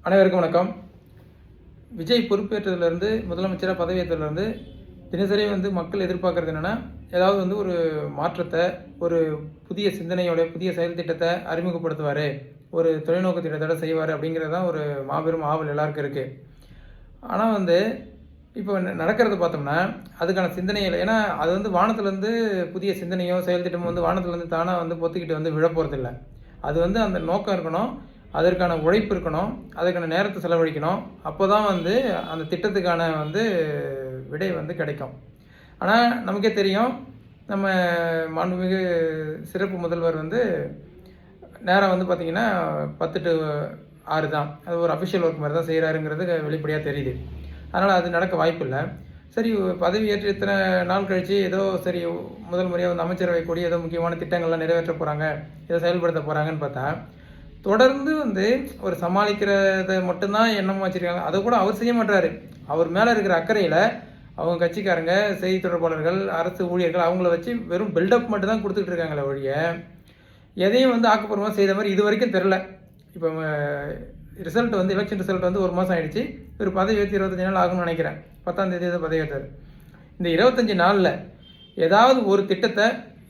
அனைவருக்கும் வணக்கம். விஜய் பொறுப்பேற்றதுலேருந்து முதலமைச்சராக பதவியேற்றதுலேருந்து தினசரி மக்கள் எதிர்பார்க்குறது என்னென்னா, ஏதாவது ஒரு மாற்றத்தை, ஒரு புதிய சிந்தனையோட புதிய செயல் திட்டத்தை அறிமுகப்படுத்துவார், ஒரு தொலைநோக்கு திட்டத்தோட செய்வார் அப்படிங்கிறது தான் ஒரு மாபெரும் ஆவல் எல்லாருக்கும் இருக்குது. ஆனால் இப்போ நடக்கிறத பார்த்தோம்னா அதுக்கான சிந்தனை இல்லை. ஏன்னா அது வானத்துலேருந்து புதிய சிந்தனையோ செயல் திட்டமோ வானத்துலேருந்து தானாக பொத்துக்கிட்டு விழ போகிறதில்ல. அது அந்த நோக்கம் இருக்கணும், அதற்கான உழைப்பு இருக்கணும், அதற்கான நேரத்தை செலவழிக்கணும். அப்போ தான் அந்த திட்டத்துக்கான விடை கிடைக்கும். ஆனால் நமக்கே தெரியும், நம்ம மாண்புமிகு சிறப்பு முதல்வர் நேரம் பார்த்திங்கன்னா 10 to 6 தான். அது ஒரு அஃபிஷியல் ஒர்க் மாதிரி தான் செய்கிறாருங்கிறது வெளிப்படையாக தெரியுது. அதனால் அது நடக்க வாய்ப்பு இல்லை. சரி, பதவி ஏற்று இத்தனை நாள் கழித்து ஏதோ சரி முதல் முறையாக அமைச்சரவை கூடி ஏதோ முக்கியமான திட்டங்கள்லாம் நிறைவேற்ற போகிறாங்க, ஏதோ செயல்படுத்த போகிறாங்கன்னு பார்த்தா, தொடர்ந்து ஒரு சமாளிக்கிறத மட்டும்தான் எண்ணமாக வச்சுருக்காங்க. அதை கூட அவர் செய்ய மாட்டாரு. அவர் மேலே இருக்கிற அக்கறையில் அவங்க கட்சிக்காரங்க, செய்தி தொடர்பாளர்கள், அரசு ஊழியர்கள் அவங்கள வச்சு வெறும் பில்டப் மட்டும் தான் கொடுத்துட்டு இருக்காங்களே ஒழிய எதையும் ஆக்கப்பூர்வமாக செய்த மாதிரி இது வரைக்கும் தெரில. இப்போ ரிசல்ட் எலெக்ஷன் ரிசல்ட் 1 மாதம் ஆகிடுச்சு. ஒரு பதவி ஏற்று 25 நாள் ஆகும்னு நினைக்கிறேன். 10ஆம் தேதி பதவி ஏற்றார். இந்த 25 நாளில் ஏதாவது ஒரு திட்டத்தை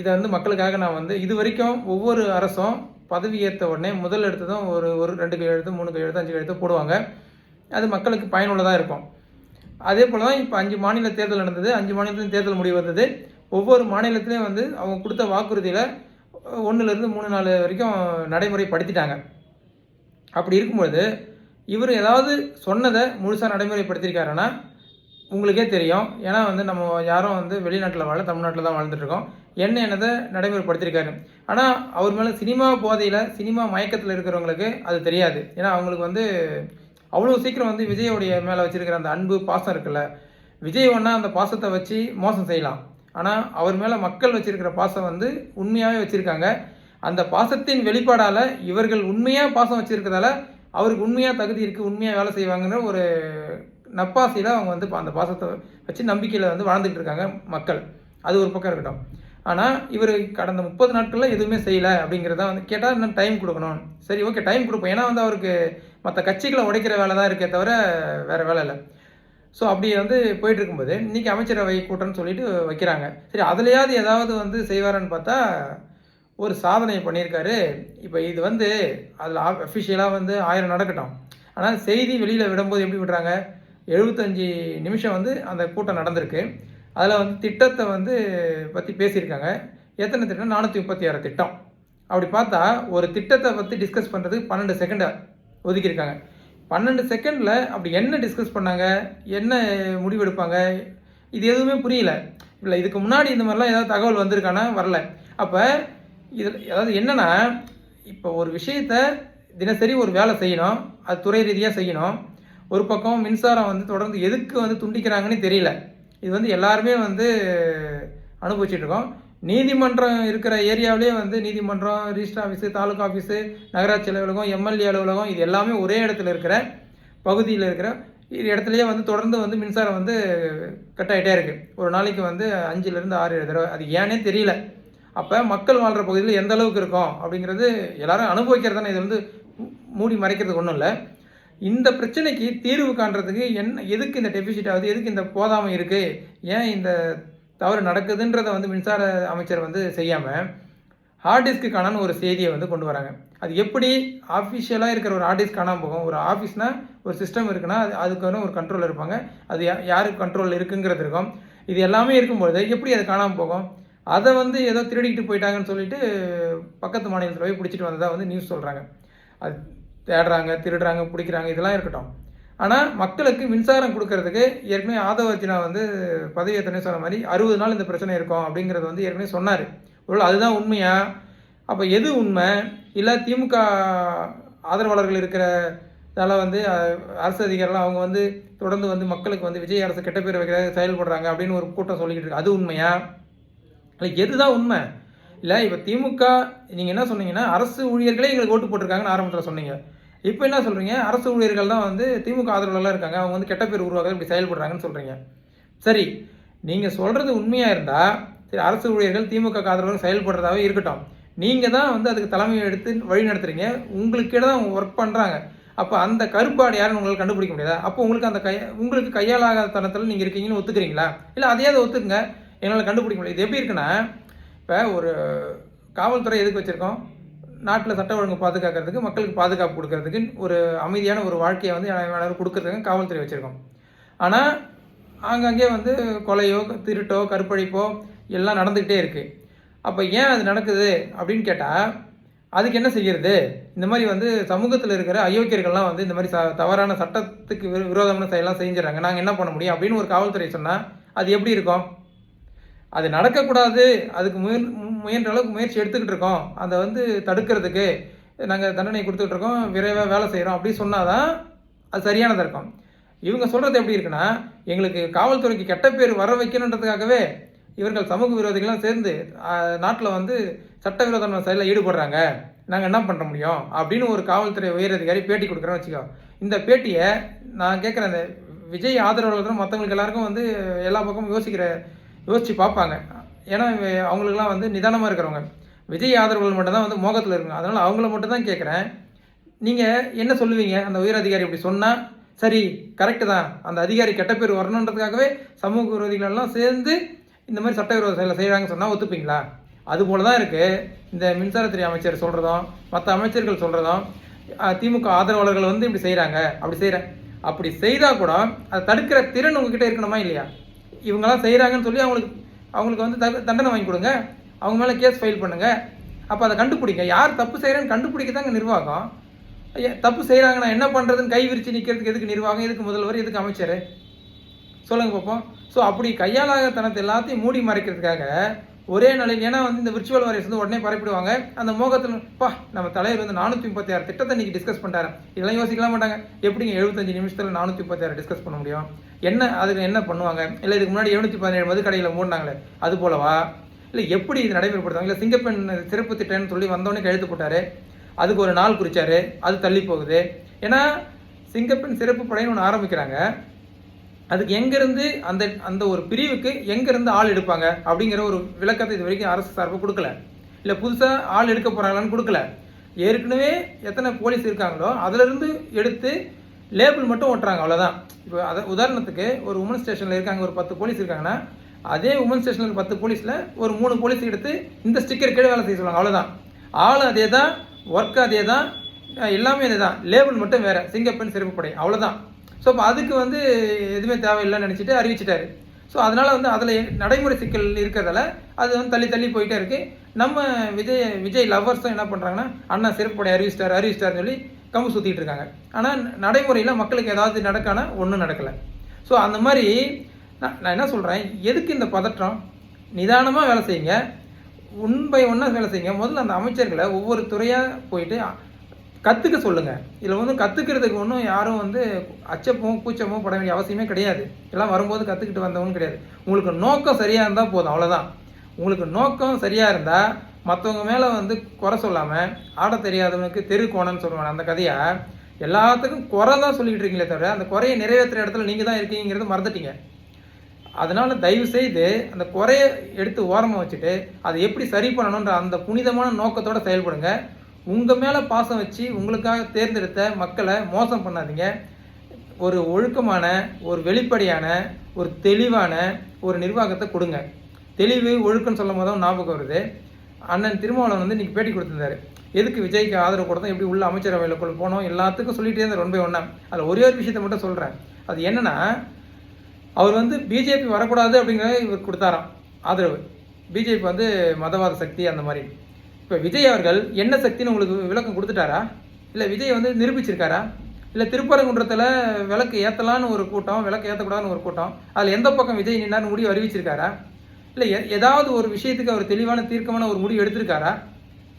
இதை மக்களுக்காக நான் இது வரைக்கும் ஒவ்வொரு அரசும் பதவி ஏற்ற உடனே முதல் எடுத்ததும் ஒரு 2 கையெழுத்து, 3 கையெழுத்து, 5 கையெழுத்து போடுவாங்க. அது மக்களுக்கு பயனுள்ளதாக இருக்கும். அதே போல் தான் இப்போ 5 மாநில தேர்தல் நடந்தது. 5 மாநிலத்திலும் தேர்தல் முடிவு வந்தது. ஒவ்வொரு மாநிலத்திலையும் அவங்க கொடுத்த வாக்குறுதியில் 1லேருந்து 3 நாள் வரைக்கும் நடைமுறைப்படுத்திட்டாங்க. அப்படி இருக்கும்பொழுது இவர் ஏதாவது சொன்னதை முழுசாக நடைமுறைப்படுத்தியிருக்காருன்னா உங்களுக்கே தெரியும். ஏன்னா நம்ம யாரும் வெளிநாட்டில் வாழ, தமிழ்நாட்டில் தான் வாழ்ந்துட்டுருக்கோம். என்னதை நடைமுறைப்படுத்தியிருக்காரு. ஆனால் அவர் மேலே சினிமா போதையில், சினிமா மயக்கத்தில் இருக்கிறவங்களுக்கு அது தெரியாது. ஏன்னா அவங்களுக்கு அவ்வளோ சீக்கிரம் விஜயோடைய மேலே வச்சுருக்கிற அந்த அன்பு பாசம் இருக்குல்ல. விஜய் ஒன்றா அந்த பாசத்தை வச்சு மோசம் செய்யலாம். ஆனால் அவர் மேலே மக்கள் வச்சுருக்கிற பாசம் உண்மையாகவே வச்சுருக்காங்க. அந்த பாசத்தின் வெளிப்பாடால் இவர்கள் உண்மையாக பாசம் வச்சுருக்கிறதால அவருக்கு உண்மையாக தகுதி இருக்குது, உண்மையாக வேலை செய்வாங்கன்ற ஒரு நப்பாசையில் அவங்க அந்த பாசத்தை வச்சு நம்பிக்கையில் வாழ்ந்துக்கிட்டு இருக்காங்க மக்கள். அது ஒரு பக்கம் இருக்கட்டும். ஆனால் இவர் கடந்த 30 நாட்களில் எதுவுமே செய்யலை அப்படிங்கிறத கேட்டால் இன்னும் டைம் கொடுக்கணும். சரி, ஓகே, டைம் கொடுப்போம். ஏன்னா அவருக்கு மற்ற கட்சிகளை உடைக்கிற வேலை தான் இருக்கே தவிர வேறு வேலை இல்லை. ஸோ அப்படி போயிட்டு இருக்கும்போது இன்றைக்கி அமைச்சரவை கூட்டம்னு சொல்லிட்டு வைக்கிறாங்க. சரி, அதுலையாவது ஏதாவது செய்வாரான்னு பார்த்தா ஒரு சாதனை பண்ணியிருக்காரு. இப்போ இது அதில் அஃபிஷியலாக 1000 நடக்கட்டும். ஆனால் செய்தி வெளியில் விடும்போது எப்படி விடுறாங்க? 75 நிமிஷம் அந்த கூட்டம் நடந்திருக்கு. அதில் திட்டத்தை பற்றி பேசியிருக்காங்க. எத்தனை திட்டம்? 436 திட்டம். அப்படி பார்த்தா ஒரு திட்டத்தை பற்றி டிஸ்கஸ் பண்ணுறதுக்கு 12 செகண்டை ஒதுக்கியிருக்காங்க. 12 செகண்டில் அப்படி என்ன டிஸ்கஸ் பண்ணாங்க, என்ன முடிவெடுப்பாங்க, இது எதுவுமே புரியல. இல்லை, இதுக்கு முன்னாடி இந்த மாதிரிலாம் ஏதாவது தகவல் வந்திருக்கானா? வரல. அப்போ இதில் அதாவது என்னென்னா, இப்போ ஒரு விஷயத்தை தினசரி ஒரு வேலை செய்யணும், அது துறை ரீதியாக செய்யணும். ஒரு பக்கம் மின்சாரம் தொடர்ந்து எதுக்கு துண்டிக்கிறாங்கன்னு தெரியல. இது எல்லாருமே அனுபவிச்சுட்ருக்கோம். நீதிமன்றம் இருக்கிற ஏரியாவிலே நீதிமன்றம், ரிஜிஸ்டர் ஆஃபீஸு, தாலுக்கா ஆஃபீஸு, நகராட்சி அலுவலகம், எம்எல்ஏ அலுவலகம், இது எல்லாமே ஒரே இடத்துல இருக்கிற பகுதியில் இருக்கிற இடத்துலையே தொடர்ந்து மின்சாரம் கட் ஆகிட்டே இருக்குது. ஒரு நாளைக்கு 5லேருந்து 6 தடவை. அது ஏன்னே தெரியல. அப்போ மக்கள் வாழ்கிற பகுதியில் எந்த அளவுக்கு இருக்கும் அப்படிங்கிறது எல்லாரும் அனுபவிக்கிறது தானே. இது மூடி மறைக்கிறதுக்கு ஒன்றும் இல்லை. இந்த பிரச்சனைக்கு தீர்வு காண்றதுக்கு எதுக்கு இந்த டெபிசிட் ஆகுது, எதுக்கு இந்த போதாமை இருக்குது, ஏன் இந்த தவறு நடக்குதுன்றதை மின்சார அமைச்சர் செய்யாமல் ஹார்ட் டிஸ்க்கு காணான்னு ஒரு செய்தியை கொண்டு வராங்க. அது எப்படி ஆஃபிஷியலாக இருக்கிற ஒரு ஹார்ட் டிஸ்க் காணாமல் போகும்? ஒரு ஆஃபீஸ்னால் ஒரு சிஸ்டம் இருக்குன்னா அதுக்கான ஒரு கண்ட்ரோல் இருப்பாங்க. அது யாருக்கு கண்ட்ரோல் இருக்குங்கிறது இருக்கும். இது எல்லாமே இருக்கும்போது எப்படி அது காணாமல் போகும்? அதை ஏதோ திருடிக்கிட்டு போயிட்டாங்கன்னு சொல்லிட்டு பக்கத்து மாநிலத்தில் போய் பிடிச்சிட்டு வந்ததாக நியூஸ் சொல்கிறாங்க. அது தேடுறாங்க, திருடுறாங்க, பிடிக்கிறாங்க, இதெல்லாம் இருக்கட்டும். ஆனால் மக்களுக்கு மின்சாரம் கொடுக்கறதுக்கு ஏற்கனவே ஆதவ அர்ஜுனா பதவி ஏற்றனே சொன்ன மாதிரி 60 நாள் இந்த பிரச்சனை இருக்கும் அப்படிங்கிறது ஏற்கனவே சொன்னார். ஒரு அதுதான் உண்மையா? அப்போ எது உண்மை? இல்லை திமுக ஆதரவாளர்கள் இருக்கிறதால அரசு அதிகாரிகள் அவங்க தொடர்ந்து மக்களுக்கு விஜய் அரசு கெட்ட பேர் வைக்கிற செயல்படுறாங்க அப்படின்னு ஒரு கூட்டம் சொல்லிக்கிட்டு இருக்கு. அது உண்மையா? இல்லை, எதுதான் உண்மை? இல்லை, இப்போ திமுக நீங்கள் என்ன சொன்னீங்கன்னா அரசு ஊழியர்களே எங்களுக்கு ஓட்டு போட்டிருக்காங்கன்னு ஆரம்பத்தில் சொன்னீங்க. இப்போ என்ன சொல்கிறீங்க? அரசு ஊழியர்கள் தான் திமுக ஆதரவுலாம் இருக்காங்க, அவங்க கெட்ட பேர் உருவாக்க இப்படி செயல்படுறாங்கன்னு சொல்கிறீங்க. சரி, நீங்கள் சொல்கிறது உண்மையாக இருந்தால் சரி, அரசு ஊழியர்கள் திமுக ஆதரவுகள் செயல்படுறதாவே இருக்கட்டும். நீங்கள் தான் அதுக்கு தலைமையை எடுத்து வழி நடத்துகிறீங்க. உங்களுக்கு தான் அவங்க ஒர்க் பண்ணுறாங்க. அப்போ அந்த கருப்பாடு யாருன்னு உங்களால் கண்டுபிடிக்க முடியாதா? அப்போ உங்களுக்கு அந்த உங்களுக்கு கையாளாகாத தனத்தில் நீங்கள் இருக்கீங்கன்னு ஒத்துக்கிறீங்களா? இல்லை அதையாவது ஒத்துக்குங்க, என்னால் கண்டுபிடிக்க முடியாது. இது எப்படி இருக்குன்னா, இப்போ ஒரு காவல்துறை எதுக்கு வச்சுருக்கோம்? நாட்டில் சட்ட ஒழுங்கு பாதுகாக்கிறதுக்கு, மக்களுக்கு பாதுகாப்பு கொடுக்கறதுக்கு, ஒரு அமைதியான ஒரு வாழ்க்கையை வந்து எல்லாரும் கொடுக்கறதுக்கு காவல்துறை வச்சுருக்கோம். ஆனால் ஆங்காங்கே வந்து கொலையோ, திருட்டோ, கற்பழிப்போ எல்லாம் நடந்துக்கிட்டே இருக்குது. அப்போ ஏன் அது நடக்குது அப்படின்னு கேட்டால், அதுக்கு என்ன செய்கிறது? இந்த மாதிரி வந்து சமூகத்தில் இருக்கிற அயோக்கியர்கள்லாம் வந்து இந்த மாதிரி தவறான சட்டத்துக்கு விரோதமான செயலாம் செஞ்சுறாங்க, நாங்கள் என்ன பண்ண முடியும் அப்படின்னு ஒரு காவல்துறை சொன்னால் அது எப்படி இருக்கும்? அது நடக்கக்கூடாது, அதுக்கு முயன்ற அளவுக்கு முயற்சி எடுத்துக்கிட்டு இருக்கோம், அதை வந்து தடுக்கிறதுக்கு நாங்கள் தண்டனை கொடுத்துக்கிட்டு இருக்கோம், விரைவாக வேலை செய்கிறோம் அப்படி சொன்னால் தான் அது சரியானதாக இருக்கும். இவங்க சொல்கிறது எப்படி இருக்குன்னா, எங்களுக்கு காவல்துறைக்கு கெட்ட பேர் வர வைக்கணுன்றதுக்காகவே இவர்கள் சமூக விரோதிகள்லாம் சேர்ந்து நாட்டில் வந்து சட்டவிரோதமான செயலில் ஈடுபடுறாங்க, நாங்கள் என்ன பண்ண முடியும் அப்படின்னு ஒரு காவல்துறை உயரதிகாரி பேட்டி கொடுக்குறோன்னு வச்சுக்கோ. இந்த பேட்டியை நான் கேட்குறேன், இந்த விஜய் ஆதரவாளர்களும் மற்றவங்களுக்கு எல்லாருக்கும் வந்து எல்லா பக்கமும் யோசித்து பார்ப்பாங்க. ஏன்னா அவங்களுக்குலாம் வந்து நிதானமாக இருக்கிறவங்க, விஜய் ஆதரவாளர்கள் மட்டும் தான் வந்து மோகத்தில் இருக்குங்க. அதனால் அவங்கள மட்டும் தான் கேட்குறேன், நீங்கள் என்ன சொல்லுவீங்க? அந்த உயர் அதிகாரி இப்படி சொன்னால் சரி கரெக்டு தான், அந்த அதிகாரி கெட்ட பேர் வரணுன்றதுக்காகவே சமூக விரோதிகளெல்லாம் சேர்ந்து இந்த மாதிரி சட்டவிரோத செயலை செய்கிறாங்கன்னு சொன்னால் ஒத்துப்பீங்களா? அதுபோல் தான் இருக்குது இந்த மின்சாரத்துறை அமைச்சர் சொல்கிறதும், மற்ற அமைச்சர்கள் சொல்கிறதும், திமுக ஆதரவாளர்கள் வந்து இப்படி செய்கிறாங்க, அப்படி செய்தால் கூட அதை தடுக்கிற திறன் உங்ககிட்ட இருக்கணுமா இல்லையா? இவங்கெல்லாம் செய்கிறாங்கன்னு சொல்லி அவங்களுக்கு வந்து தண்டனை வாங்கி கொடுங்க, அவங்க மேலே கேஸ் ஃபைல் பண்ணுங்கள். அப்போ அதை கண்டுபிடிங்க, யார் தப்பு செய்கிறேன்னு கண்டுபிடிக்க தாங்க நிர்வாகம். தப்பு செய்கிறாங்கன்னா என்ன பண்ணுறதுன்னு கை விரித்து நிற்கிறதுக்கு எதுக்கு நிர்வாகம், எதுக்கு முதல்வர், எதுக்கு அமைச்சர்? சொல்லுங்கள் பார்ப்போம். ஸோ அப்படி கையாளாகத்தனத்தை எல்லாத்தையும் மூடி மறைக்கிறதுக்காக ஒரே நாளில், ஏன்னா வந்து இந்த விர்ச்சுவல் வாரியர்ஸ் வந்து உடனே பரப்பிடுவாங்க. அந்த மோகத்தில் நம்ம தலைவர் வந்து 436 திட்டத்தை இன்றைக்கி டிஸ்கஸ் பண்ணிட்டாரு, இதெல்லாம் யோசிக்கலாம் மாட்டாங்க. எப்படிங்க 75 நிமிஷத்தில் 436 டிஸ்கஸ் பண்ண முடியும்? அதுக்கு என்ன பண்ணுவாங்க? இல்லை இதுக்கு முன்னாடி 717 மதுக்கடையில் மூடினாங்களே அது போலவா? இல்லை எப்படி இது நடைமுறைப்படுத்துவாங்க? இல்லை சிங்கப்பெண் சிறப்பு திட்டம்னு சொல்லி வந்தோடனே கழுத்து போட்டார், அதுக்கு ஒரு நாள் குறிச்சார், அது தள்ளி போகுது. ஏன்னா சிங்கப்பெண் சிறப்பு படைன்னு ஒன்று ஆரம்பிக்கிறாங்க, அதுக்கு எங்கேருந்து அந்த ஒரு பிரிவுக்கு எங்கேருந்து ஆள் எடுப்பாங்க அப்படிங்கிற ஒரு விளக்கத்தை இது வரைக்கும் அரசு சார்பு கொடுக்கல. இல்லை புதுசாக ஆள் எடுக்க போகிறாங்களான்னு கொடுக்கல. ஏற்கனவே எத்தனை போலீஸ் இருக்காங்களோ அதிலிருந்து எடுத்து லேபிள் மட்டும் ஓட்டுறாங்க, அவ்வளோதான். இப்போ உதாரணத்துக்கு ஒரு உமன் ஸ்டேஷனில் இருக்காங்க, ஒரு 10 போலீஸ் இருக்காங்கன்னா அதே உமன் ஸ்டேஷனில் 10 போலீஸில் ஒரு 3 போலீஸ் எடுத்து இந்த ஸ்டிக்கர் கீழே வேலை செய்ய சொல்லுவாங்க, அவ்வளோதான். ஆள் அதே தான், ஒர்க் அதே தான், எல்லாமே அதே தான், லேபிள் மட்டும் வேறு, சிங்கப்பெண் சிறப்பு படை, அவ்வளோதான். ஸோ இப்போ அதுக்கு வந்து எதுவுமே தேவையில்லைன்னு நினச்சிட்டு அறிவிச்சிட்டாரு. ஸோ அதனால் வந்து அதில் நடைமுறை சிக்கல் இருக்கிறதால அது வந்து தள்ளி போயிட்டே இருக்குது. நம்ம விஜய் லவர்ஸும் என்ன பண்ணுறாங்கன்னா, அண்ணா சிறப்பு படை அறிவிச்சிட்டாருன்னு சொல்லி கம்பு சுற்றிட்டு இருக்காங்க. ஆனால் நடைமுறையில் மக்களுக்கு ஏதாவது நடக்கானா ஒன்றும் நடக்கலை. ஸோ அந்த மாதிரி நான் என்ன சொல்கிறேன், எதுக்கு இந்த பதற்றம்? நிதானமாக வேலை செய்யுங்க, ஒன் பை ஒன்னாக வேலை செய்யுங்க. முதல்ல அந்த அமைச்சர்களை ஒவ்வொரு துறையாக போயிட்டு கற்றுக்க சொல்லுங்கள். இதில் வந்து கற்றுக்கிறதுக்கு ஒன்றும் யாரும் வந்து அச்சப்பவும் கூச்சமும் பட வேண்டிய அவசியமே கிடையாது. எல்லாம் வரும்போது கற்றுக்கிட்டு வந்தவங்க கிடையாது. உங்களுக்கு நோக்கம் சரியாக இருந்தால் போதும், அவ்வளோதான். உங்களுக்கு நோக்கம் சரியாக இருந்தால் மற்றவங்க மேலே வந்து குறை சொல்லாமல், ஆட தெரியாதவனுக்கு தெரு கோணம்னு சொல்லுவாங்க அந்த கதையை, எல்லாத்துக்கும் குறை தான் சொல்லிக்கிட்டு இருக்கீங்களே தவிர அந்த குறையை நிறைவேற்றுற இடத்துல நீங்கள் தான் இருக்கீங்கிறது மறந்துட்டீங்க. அதனால் தயவுசெய்து அந்த குறையை எடுத்து ஓரமாக வச்சுட்டு அதை எப்படி சரி பண்ணணுன்ற அந்த புனிதமான நோக்கத்தோடு செயல்படுங்க. உங்கள் மேலே பாசம் வச்சு உங்களுக்காக தேர்ந்தெடுத்த மக்களை மோசம் பண்ணாதீங்க. ஒரு ஒழுக்கமான, ஒரு வெளிப்படையான, ஒரு தெளிவான ஒரு நிர்வாகத்தை கொடுங்க. தெளிவு ஒழுக்கம்னு சொல்லும் போது தான் ஞாபகம் வருது, அண்ணன் திருமாவளவன் வந்து இன்றைக்கி பேட்டி கொடுத்துருந்தாரு. எதுக்கு விஜய்க்கு ஆதரவு கொடுத்தோம், எப்படி உள்ள அமைச்சரவையில் போனோம், எல்லாத்துக்கும் சொல்லிகிட்டே இருந்தார் ஒன் பை ஒன்றா. அதில் ஒரே ஒரு விஷயத்தை மட்டும் சொல்கிறேன். அது என்னென்னா, அவர் வந்து பிஜேபி வரக்கூடாது அப்படிங்கிறத இவர் கொடுத்தாராம் ஆதரவு. பிஜேபி வந்து மதவாத சக்தி அந்த மாதிரி. இப்போ விஜய் அவர்கள் என்ன சக்தின்னு உங்களுக்கு விளக்கம் கொடுத்துட்டாரா? இல்லை விஜய் வந்து நிரூபிச்சிருக்காரா? இல்லை திருப்பரங்குன்றத்தில் விளக்கு ஏற்றலான்னு ஒரு கூட்டம், விளக்கு ஏற்றக்கூடாதுன்னு ஒரு கூட்டம், அதில் எந்த பக்கம் விஜய் நின்னார்னு முடிவு அறிவிச்சிருக்காரா? இல்லை ஏதாவது ஒரு விஷயத்துக்கு அவர் தெளிவான தீர்க்கமான ஒரு முடிவு எடுத்திருக்காரா?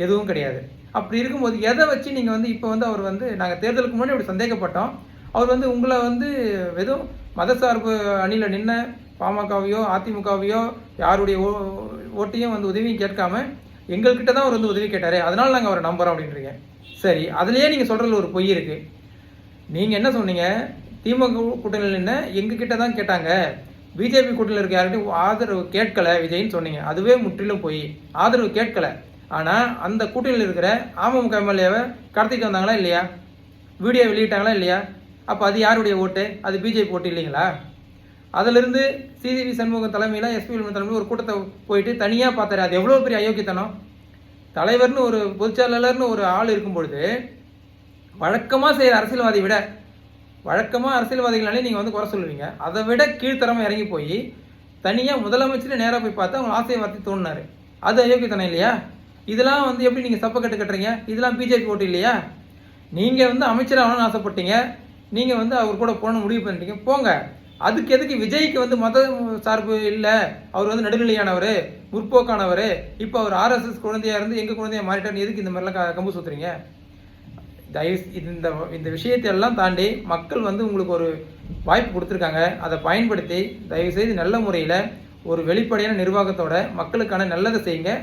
எதுவும் கிடையாது. அப்படி இருக்கும்போது எதை வச்சு நீங்கள் வந்து இப்போ வந்து அவர் வந்து நாங்கள் தேர்தலுக்கு முன்னாடி அப்படி சந்தேகப்பட்டோம், அவர் வந்து உங்களை வந்து வெறும் மதசார்பு அணியில் நின்ன பாமகவையோ அதிமுகவையோ யாருடைய ஓட்டையும் வந்து உதவியும் கேட்காம எங்கள்கிட்ட தான் அவர் வந்து உதவி கேட்டார், அதனால் நாங்கள் அவரை நம்புகிறோம் அப்படின்றீங்க. சரி, அதுலேயே நீங்கள் சொல்கிறதுல ஒரு பொய் இருக்குது. நீங்கள் என்ன சொன்னீங்க, திமுக கூட்டணியில் நின்று எங்ககிட்ட தான் கேட்டாங்க, பிஜேபி கூட்டணியில் இருக்க யார்கிட்டையும் ஆதரவு கேட்கலை விஜய்ன்னு சொன்னீங்க. அதுவே முற்றிலும் போய் ஆதரவு கேட்கலை. ஆனால் அந்த கூட்டணியில் இருக்கிற அமமுக எம்எல்ஏவை கடத்திட்டு வந்தாங்களா இல்லையா? வீடியோ வெளியிட்டாங்களா இல்லையா? அப்போ அது யாருடைய ஓட்டு? அது பிஜேபி ஓட்டு இல்லைங்களா? அதிலிருந்து சிவி சண்முகம் தலைமையில் எஸ்பி வேலுமணி தலைமையில் ஒரு கூட்டத்தை போயிட்டு தனியாக பார்த்தாரு. அது எவ்வளோ பெரிய அயோக்கியத்தனம்! தலைவர்னு ஒரு பொதுச்செயலாளர்னு ஒரு ஆள் இருக்கும் பொழுது வழக்கமாக செய்கிற அரசியல்வாதியை விட வழக்கமாக அரசியல்வாதிகளாலே நீங்கள் வந்து குறை சொல்லுவீங்க. அதை விட கீழ்த்தரமாக இறங்கி போய் தனியாக முதலமைச்சர் நேராக போய் பார்த்து அவங்க ஆசையை வார்த்தை தோணினார். அது அயோக்கியத்தனம் இல்லையா? இதெல்லாம் வந்து எப்படி நீங்கள் சப்பக்கட்டு கட்டுறீங்க? இதெல்லாம் பிஜேபி ஓட்டு இல்லையா? நீங்கள் வந்து அமைச்சராகணும்னு ஆசைப்பட்டீங்க. நீங்கள் வந்து அவர் கூட போகணும்னு முடிவு பண்ணிட்டீங்க, போங்க. அதுக்கு எதுக்கு விஜய்க்கு வந்து மத சார்பு இல்லை, அவர் வந்து நடுநிலையானவர், முற்போக்கானவர், இப்போ அவர் ஆர்எஸ்எஸ் குழந்தையாக இருந்து எங்கள் குழந்தையாக மாறிட்டார், எதுக்கு இந்த மாதிரிலாம் கம்பு சுற்றுறீங்க? தயவு இந்த விஷயத்தை எல்லாம் தாண்டி மக்கள் வந்து உங்களுக்கு ஒரு வாய்ப்பு கொடுத்துருக்காங்க. அதை பயன்படுத்தி தயவுசெய்து நல்ல முறையில் ஒரு வெளிப்படையான நிர்வாகத்தோட மக்களுக்கான நல்லதை செய்யுங்க.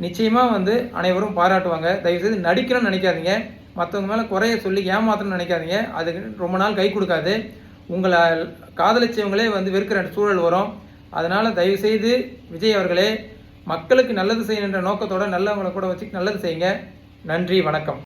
நிச்சயமாக வந்து அனைவரும் பாராட்டுவாங்க. தயவுசெய்து நடிக்கணும்னு நினைக்காதீங்க. மற்றவங்க மேலே குறைய சொல்லி ஏமாற்றணும்னு நினைக்காதீங்க. அதுக்கு ரொம்ப நாள் கை கொடுக்காது. உங்களை காதலிச்சவங்களே வந்து வெறுக்கிற சூழல் வரும். அதனால் தயவுசெய்து விஜய் அவர்களே, மக்களுக்கு நல்லது செய்யணுன்ற நோக்கத்தோட நல்லவங்களை கூட வச்சு நல்லது செய்யுங்க. நன்றி, வணக்கம்.